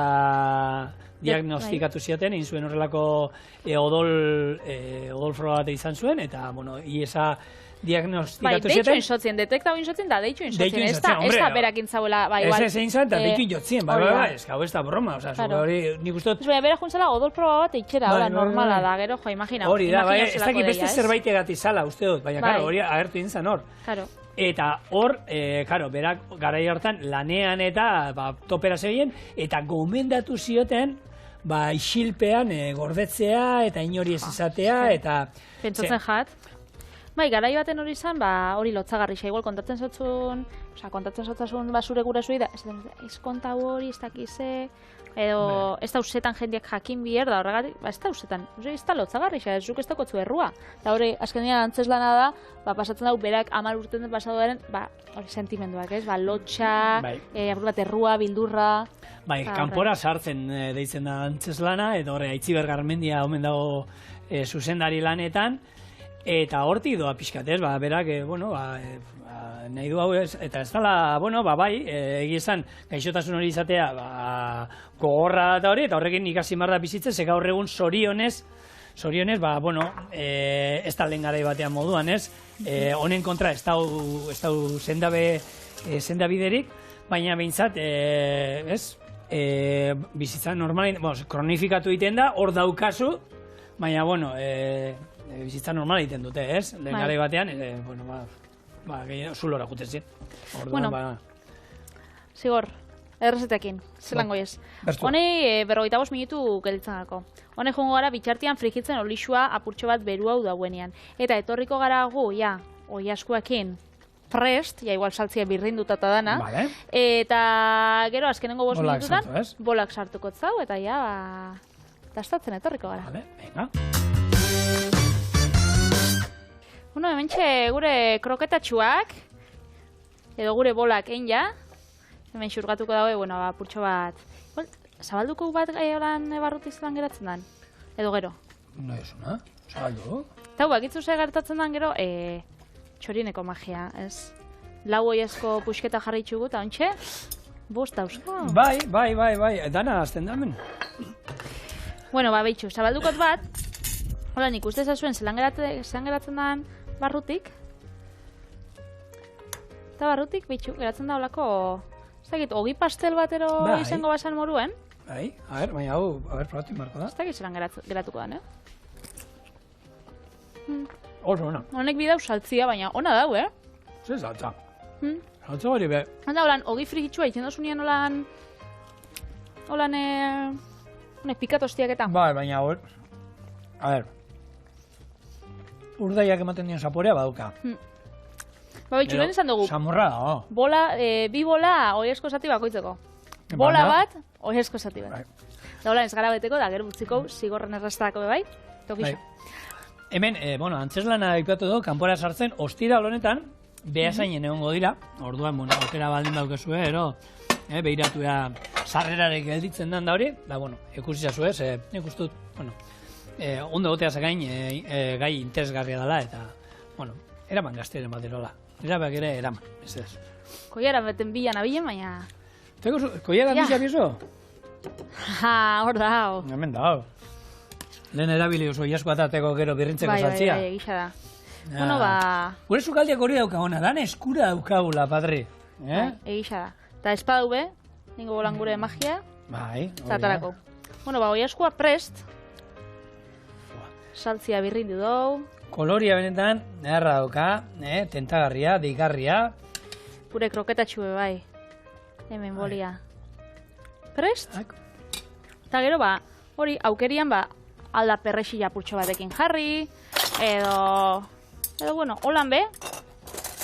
diagnostikatu zioten, egin zuen horrelako odol froga bat izan zuen, eta, bueno, IESa diagnostikatu zioten. Deitxo insotzien, detektau insotzien da, deitxo insotzien, ez da berakin zauela, igual. Ez egin zan, eta deitu insotzien, ez hau ez da broma, hori nik uste dut... Bera juntzela odol proba bat eitxera, normala da, gero, jo, imagina. Hori da, ez dakit beste zerbait egatik zala, uste dut, baina, karo, hori agertu intzan hor. Eta hor, berak garai hartan lanean eta topera zegien, eta gomendatu zioten, isilpean gordetzea eta inori ez izatea, eta... Pentsatzen jat. Bai, garai baten hori izan, hori lotzagarrixa, igual kontatzen zotzun, zure gurasui da, ez konta hori, ez dakize, edo ez da usetan jendeak jakin bier, da horregatik, ez da usetan, ez da lotzagarrixa, ez zuk ez dakotzu errua. Eta hori, azkenean antzeslana da, pasatzen dau, berak 10 urten den pasadoaren, hori sentimenduak, ez, lotxa, apur bat errua, bildurra... Bai, kanpora sartzen deitzen da antzeslana, eta horre, Aitziber Garmendia omen dago zuzendari lanetan, eta hortik doa pixkat, ez, berak, nahi du hau ez, eta ez dala, bai, egizan, gaixotasun hori izatea, gogorra eta hori, eta horrekin ikasi marda bizitzen, ze gaur egun zorionez, ez da lehen garai batean moduan, ez, honen kontra ez dau zendabiderik, baina behintzat, ez, bizitza normalin, kronifikatu egiten da, hor daukazu, baina, bizitza normal egiten dute, ez? Lehen garai batean, zulora juten zin. Zigor, errezetekin, zelango ez. Honei 45 minutu gelditzen gako. Honei jongo gara bitxartian frijitzen olixua apurtxo bat beru hau dauenean. Eta etorriko gara gu, oiaskuekin prest, igual saltzia birrindutata dana. Eta gero azkenengo 5 minututan, bolak sartuko zau, eta dastatzen etorriko gara. Venga. Hementxe gure kroketatxuak, edo gure bolak ja, hemen xurgatuko dago, apurtxo bat. Zabalduko bat lan barrutik zelan geratzen dan? Edo gero? No ez una, zabaldu. Eta bakitzu ze gertatzen dan gero, txorineko magia, ez? Lau oiazko puxketa jarri txugu, eta ontxe, bost dauzko. Bai, dana azten da hemen. Behitxu, zabaldukot bat, hola, nik uste zazuen zelan geratzen dan barrutik. Eta barrutik, behitxu, geratzen da holako, ez dakit, ogi pastel batero izango basan moruen. Bai, baina hau, probatik marko da. Ez dakit zelan geratuko dan, Oso, ona. Honek bidau saltzia, baina ona dau, Zer saltza? Saltza hori be. Handa, holan, ogi frigitsua itzen dozunean holan, honek pikatostiak eta. Bai, baina hor, urdaiak ematen dion zaporea baduka. Behitxu, lehen izan dugu. Samurra da, bi bola oiezko zati bakoitzeko. Bola bat, oiezko zati bat. Da holan ez gara beteko, da gero butziko zigorren errastarako bai, tokisa. Hemen, antzeslana ipatu du, kanpora sartzen, ostiral honetan, behasainen egongo dira, orduan, aukera baldin daukezu, behiratu sarrerarek gelditzen den da hori, ikusi zazu ez, nik uste dut, ondo gotea zagain gai interesgarria dela, eta, eraman gazteren bat erola. Erabak ere eraman, ez ez. Koiara beten bilan abilen, baina... Koiara bizia bizo? Hor da, hau. Hemen da, hau. Lehen erabili oso iasko atateko gero birrintzeko saltzia. Bai, egisa da. Gure sukaldiak hori daukagona, dan eskura daukagula, padri. Egisa da. Eta espadau be, ningo bolan gure magia. Bai, zatarako. Oiaskua prest. Saltzia birrindu dou. Koloria benetan, erra dauka, tentagarria, deigarria. Gure kroketatxue bai. Hemen bolia. Prest? Eta gero hori aukerian alda perrexila purtxo batekin jarri, edo holan be,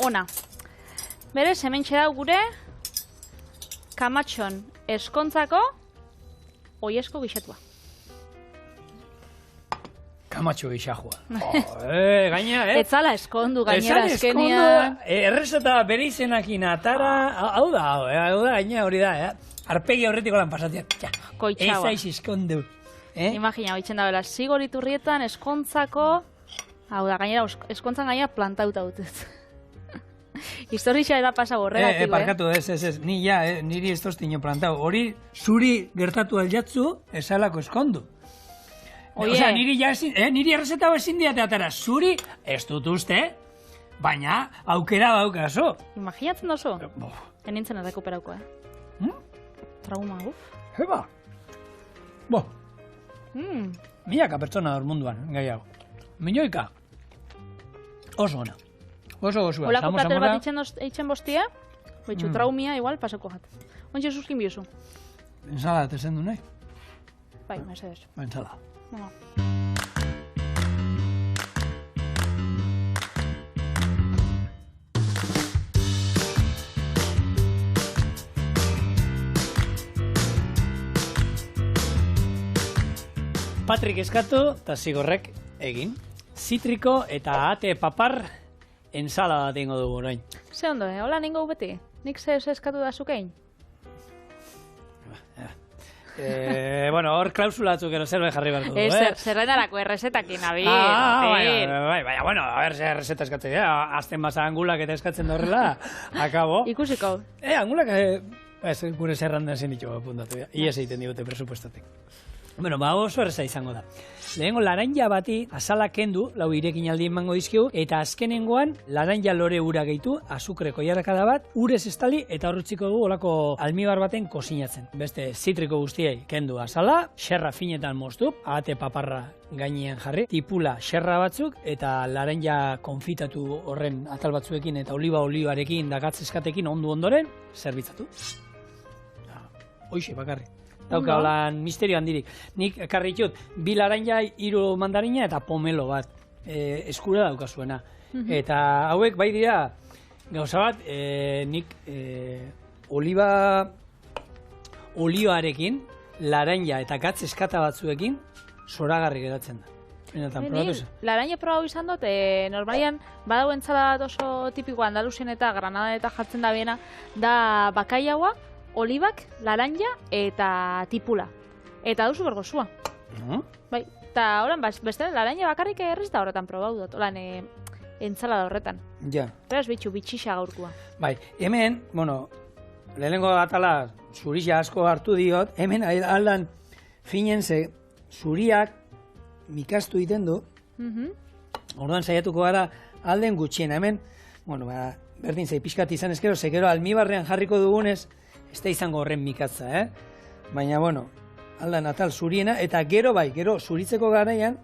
ona. Berez, hemen txedau gure kamatxon eskontzako oiesko gixetua. Kamatxo gixajua. Gaina, Etzala eskondu gainera azkenean. Errezeta bere izenakin atara, hau da, gaina hori da, arpegi horretiko lan pasatiak. Koitxaua. Ez aiz eskondu. Imagina, hoitzen da bela, Zigor Iturrietan eskontzako, hau da, gainera, eskontzan gainera plantauta dutez. Historia era pasa horregatik, Parkatu, ez, niri ez tostino plantau. Hori, zuri gertatu aljatzu, esalako eskondu. Osea, niri errezeta ezin diate atara, zuri ez dut uste, baina aukera daukazo. Imaginatzen dozu? Enintzen errekuperauko, Trauma, Eba. Milaka pertsona hor munduan, gai hau. Milioika. Oso ona. Oso. Olako plater bat eitzen bostia, betxu traumia, igual, pasako jat. Ontxe suskin biozu? Ensala, tezen du nahi? Bai, mesedez. Ensala. Bueno. Patrik eskatu eta Zigorrek egin. Zitriko eta ate papar ensala bat ingo dugu orain. Ze ondo, hola ningo beti? Nik ze eskatu da zukein? Bueno, hor klausulatzuk ero zerbait jarri behar dugu, Zerrenarako errezetakin, abi. Baina, bueno, a ver, ze errezeta eskatzen, azten basa angulak eta eskatzen da horrela, akabo. Ikusiko. Angulak, gure zerrandan zen ditu apuntatu, ies egiten digute presupuestatik. Bueno, oso erreza izango da. Lehenengo laranja bati azala kendu, lau irekin aldi emango dizkigu, eta azkenengoan laranja lore ura gehitu, azukre koiarrakada bat, urez estali eta horretziko dugu olako almibar baten kosinatzen. Beste zitriko guztiei kendu azala, xerra finetan moztu, ate paparra gainean jarri, tipula xerra batzuk eta laranja konfitatu horren atal batzuekin eta olibarekin da gatzeskatekin ondu ondoren, zerbitzatu. Hoixe, bakarrik. Dauka holan misterio handirik. Nik ekarri ditut, 2 laranja, 3 mandarina eta pomelo bat eskura daukazuena. Eta hauek bai dira, gauza bat, nik olioarekin, laranja eta gatz eskata batzuekin, zoragarri geratzen da. Laranja probau izan dut, normalian badau entzala bat oso tipiko Andaluzien eta Granada eta jartzen da biena, da bakaiaua, olibak, laranja eta tipula. Eta duzu bergozua. Bai, eta horan, beste laranja bakarrik erriz da horretan probau dut, horan entzala da horretan. Ja. Beraz bitxu, bitxixa gaurkua. Bai, hemen, bueno, lehenengo atala zurixa asko hartu diot, hemen aldan finen ze zuriak mikastu iten du, orduan saiatuko gara alden gutxiena, hemen, bueno, berdin zei pixkat izan ezkero, zekero almibarrean jarriko dugunez, ez da izango horren mikatza, Baina, bueno, aldan atal zuriena, eta gero zuritzeko garaian,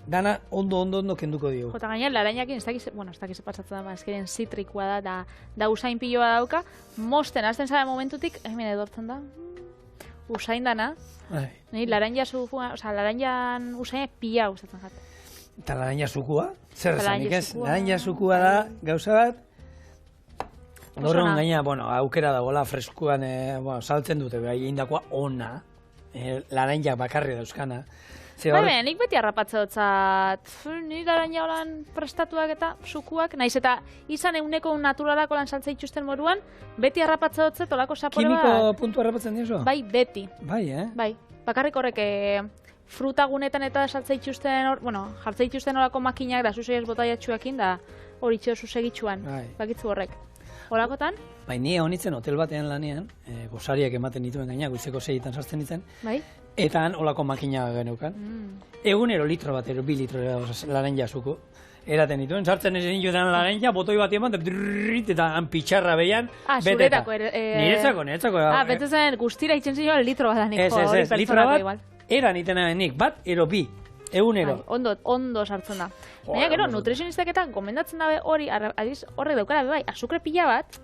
dana ondo kenduko diogu. Jota gaina, larainekin, ez dakiz pasatzen da, ezkeren zitrikoa da usain piloa dauka, mosten, azten zara momentutik, hemen edortzen da, usain dana, laranjan usain pila gustatzen jat. Eta laranja zukua? Zer esanik ez? Laranja zukua da, gauza bat, Horren gaina, aukera dagoela freskuan, saltzen dute, egindakoa ona, laranjak bakarri dauzkana. Baina, nik beti harrapatze dutzat, ni laranja holan prestatuak eta sukuak, naiz eta izan eguneko naturalak holan saltza itxusten moruan, beti harrapatze dutzat olako sapore bat. Kimiko puntu harrapatzen diozu? Bai, beti. Bai, Bai, bakarrik horrek frutagunetan eta saltza itxusten, jartza itxusten olako makinak da zuzeiaz botaiatxuakin da hori txeo zuzegitxuan, bakitzu horrek. Horakotan? Bai, ni honitzen hotel batean lanean, gozariak ematen dituen gaina, goizeko 6etan sartzen ditzen, eta han holako makina geneukan. Egunero litro bat, 2 litro laranja zuko, eraten dituen, sartzen ezin joetan laranja, botoi bat eman, eta han pitxarra behian, beteta. Niretzako. Betetzen guztira itzen zioan litro bat daniko. Ez, litro bat, eran itena nik, bat, ero bi. Egunero. Ondo sartzen da. Baina gero, nutrizionistak gomendatzen dabe hori, horrek daukara, bai, azukre pila bat,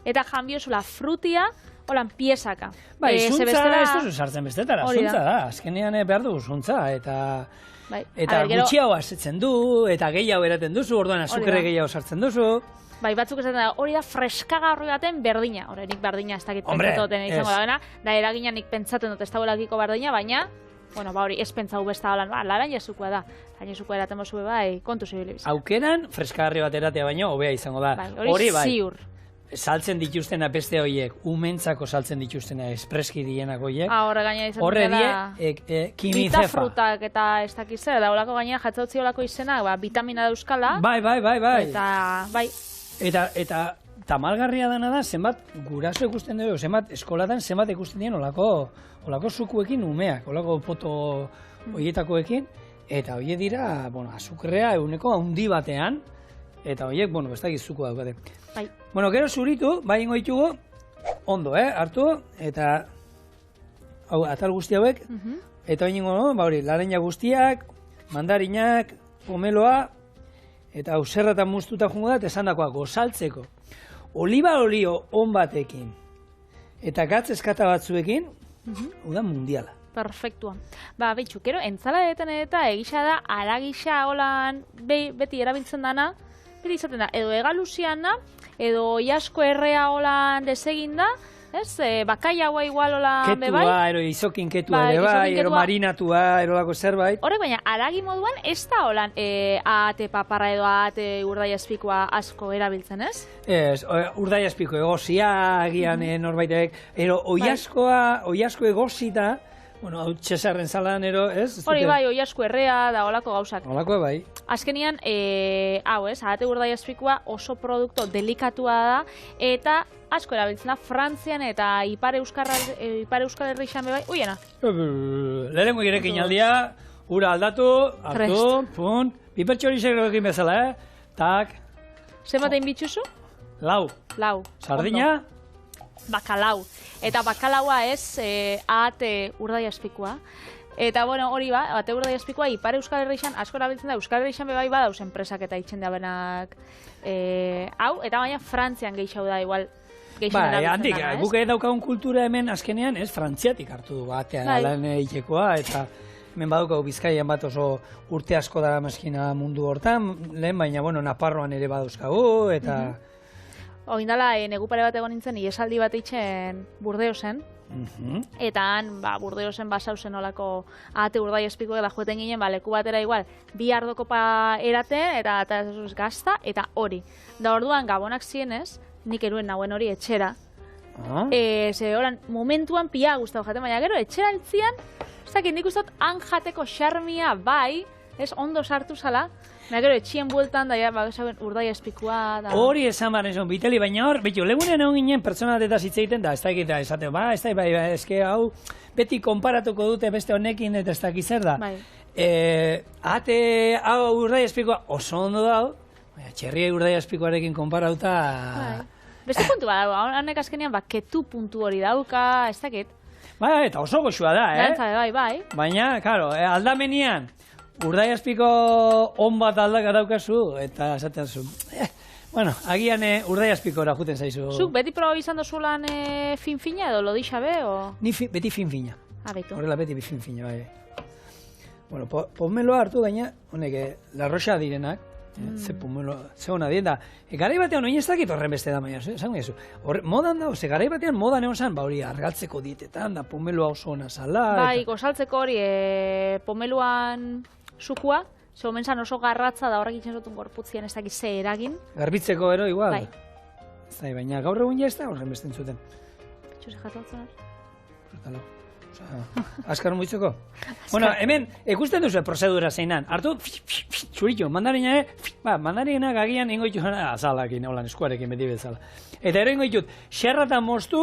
eta janbiozula frutia, holan piezaka. Bai, zuntza ez duzu sartzen bestetara, zuntza da, azkenean behar dugu zuntza, eta gutxiago asetzen du, eta gehiago eraten duzu, orduan azukre gehiago sartzen duzu. Bai, batzuk esaten da, hori da freskagarri baten berdina. Hora, nik berdina ez dakit pentsatu duten izango da, da eragina nik pentsaten dut ez dagoelakiko berdina, baina bueno, ba hori, ez pentsau besta holan, ba, laranja-zukua da. Laranja-zukua eraten bozu bai, kontu zibili bizan. Aukeran, freskagarri bat eratea baino, hobea izango da. Bai, hori ziur. Saltzen dituztena beste horiek, umentzako saltzen dituztena espreski dienak horiek. Horre gaina izan horre die, kimicefa. Bita frutak eta ez dakiz zer, da olako gaina jatzautzi olako izena, ba, vitamina dauzkala. Bai. Eta, bai. Eta tamalgarria dana da, zenbat guraso ikusten dugu, zenbat eskolatan zenbat ikusten dien olako zukuekin umeak, olako poto horietakoekin, eta horiek dira, bueno, azukrea eguneko handi batean, eta horiek, bueno, ez dakiz zuku daukate. Bai. Bueno, gero zuritu, bai ingo ditugu, ondo, hartu, eta hau, atal guzti hauek, eta hori ingo, ba hori, laranja guztiak, mandarinak, pomeloa, eta hau zerratan muztuta jungo da, eta esan dakoa, gozaltzeko. Oliba olio on batekin, eta gatz eskata batzuekin, da mundiala. Perfektua. Ba, behitxu, kero, entzaladetan eta egisa da, aragisa holan beti erabiltzen dana, beti izaten da, edo egaluziana, edo oiasko errea holan desegin da, ez? Bakaiaua igual holan bebai. Ketua, ero izokin ketua ere bai, ero marinatua, ero lako zerbait. Horrek baina, aragi moduan ez da holan ahate paparra edo ahate urdaiazpikoa asko erabiltzen, ez? Ez, urdaiazpiko egozia, agian norbaitek, ero oiasko egozita, bueno, hau txesarren zalan, ero, ez? Hori bai, oiasko errea da olako gauzak. Olako bai. Azkenian, hau ez, ahate urdaiazpikoa oso produkto delikatua da, eta asko erabiltzen da, Frantzian eta Ipar Euskal Herrixan bebai, uiena. Lehenengo girekin aldia, ura aldatu, hartu, punt, pipertxorizek egin bezala, tak. Zenbatein bitxuzu? Lau. Sardina? Bakalau. Eta bakalaua ez ahate urdaiazpikoa. Eta, bueno, hori ba, ahate urdaiazpikoa Ipar Euskal Herrixan asko erabiltzen da. Euskal Herrixan bebai badauz enpresak eta itxen da benak hau, eta baina Frantzian gehiago da igual. Bai, handik, guk daukagun kultura hemen azkenean, ez, Frantziatik hartu du atean lan egitekoa, eta hemen badaukagu Bizkaian bat oso urte asko da maskina mundu hortan, lehen baina, bueno, Naparroan ere badauzkagu, eta... Oindala, negu pare bat egon nintzen, iesaldi bat itxen Burdeosen, eta han, Burdeosen basauzen olako ahate urdaiazpiko eta joeten ginen, leku batera igual, bi ardoko erate, eta gazta, eta hori. Da orduan, gabonak zienez, nik eruen nauen hori etxera. Ze horan, momentuan pia guztau jaten, baina gero etxera altzian, nik uste han jateko xarmia bai, ez ondo sartu zala, baina gero etxien bueltan da, urdaiazpikoa da... Hori esan baren zon, biteli, baina hor, betio, legunean egon ginen pertsonatetaz hitz egiten da, ez da egiten, esateo, eske hau, beti konparatuko dute beste honekin eta ez dakiz zer da. Ate hau urdaiazpikoa oso ondo da, txerria urdaiazpikoarekin konparauta... Beste puntu bat dago, hanek azkenean ketu puntu hori dauka, ez dakit. Eta oso goxua da, Bai. Baina, karo, aldamenian, urdaiazpiko on bat aldaka daukazu, eta esaten zu. Bueno, agian urdaiazpikora juten zaizu. Zuk beti proba izan dozulan fin-fina edo lodixabe, o...? Ni beti fin-fina. Baitu. Horrela beti fin-fina, bai. Bueno, pomeloa hartu gaina, honek, la roxa direnak, ze pomelo, ze hona dien da. Garai batean, oin ez dakit horren beste da maia, zango ezu. Modan da, garai batean modan egon zan, hori argaltzeko dietetan, da pomeloa oso hona zala. Bai, gozaltzeko hori, pomeluan zukua, ze omen zan oso garratza da horrek itxen zutun gorputzian ez dakit ze eragin. Garbitzeko ero, igual? Bai. Zai, baina gaur egun ja ez da horren beste entzuten. Txose jatatzen hor? Zutalo. Azkar muitzeko? Bueno, hemen, ikusten duzu prozedura zeinan. Artu, txuritxo, mandarina, mandarinak agian ingo ditut azalakin, holan eskuarekin beti bezala. Eta ero ingo ditut, xerratan moztu,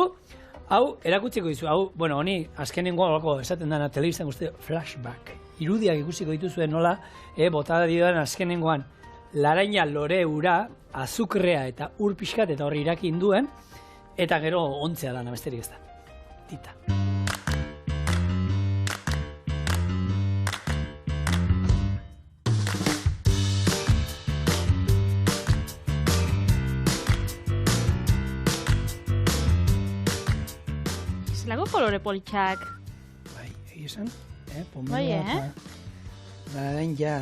hau, erakutziko dizu, hau, bueno, honi, azkenengo alako esaten dana telebiztan guzti, flashback. Irudiak ikusiko dituzuen nola, botada diodan azkenengoan, laranja lore ura, azukrea eta ur pixkat eta horri irakin duen, eta gero ontzea dana besterik ez da. Tita. Lago kolore politxak. Bai, egizan, Bai, laranja.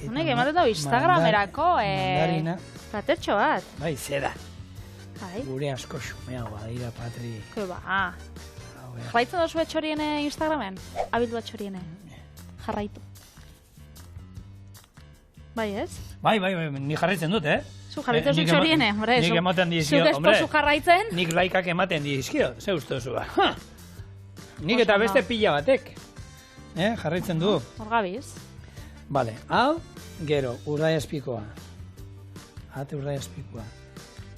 Honek, ematen dago Instagramerako, mandarina. platertxo bat. Bai, zeda. Bai. Gure asko xumea badira, Patri. Ke ba. Baitzen dozu etxoriene Instagramen? Abildu etxoriene? jarraitu. Bai, ez? Bai, ni jarraitzen dut, Zu jarraitzen zu txoriene, hombre. Nik ematen dizkio, Zuk hombre. esposu jarraitzen. Nik laikak ematen dizkio, ze uste duzu ba. Nik Oso eta beste ondo. pila batek. Jarraitzen du. Hor gabiz. Bale, hau, gero, urdai espikoa. Ate urdai espikoa.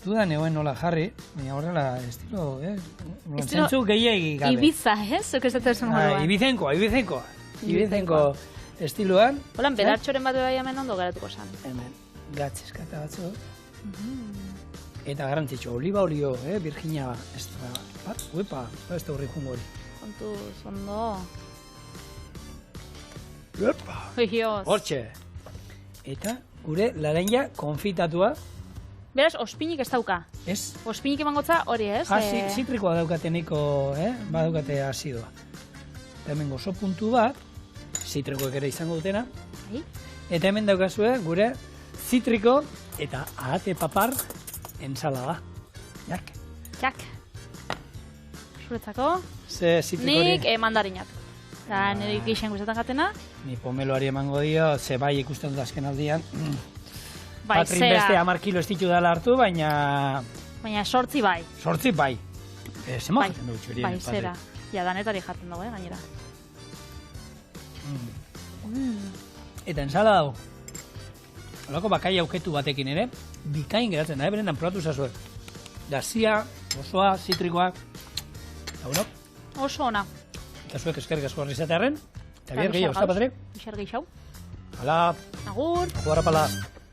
Duda neuen nola jarri, baina horrela estilo, Estilo zentzu gehiegi gabe. Ibiza, Zuk ez dut moduan. Ibizenko estiloan. Holan, belartxoren bat bai hemen ondo geratuko zan. Hemen, gatzeskata batzu. Eta garrantzitsu, oliba olio, Virginia extra. Uepa, ez da horri jungo hori. Kontuz, ondo. Uepa, Oioz. hortxe. Eta gure laranja konfitatua, Beraz, ospinik ez dauka. ez? Ospinik emangotza hori, ez? Zitrikoa daukateniko, badaukate azidoa. Eta hemen gozo puntu bat, zitrikoek ere izango dutena. Bai. Eta hemen daukazue gure zitriko eta ahate papar ensalada. Jak. Jak. Zuretzako. Ze zitriko hori? Nik mandarinak. Da, nire gixen guztetan jatena. Ni pomeloari emango dio, ze bai ikusten dut azken aldian. Bai, Patrin beste 10 kilo ez ditu dela hartu, baina Baina sortzi bai. 8 bai. Zema jaten dugu txurien. Bai, zera. Ja, danetari jaten dugu, gainera. Eta ensalada hau. Holako bakai auketu batekin ere, bikain geratzen da, berendan probatu zazue. Gazia, osoa, zitrikoa. Eta bueno, Oso ona. eta zuek eskerrik asko horri izatearen. Eta bier gehiago, ez da, Patrik? Bixar gehiago. Hala, Agur. jugarra pala.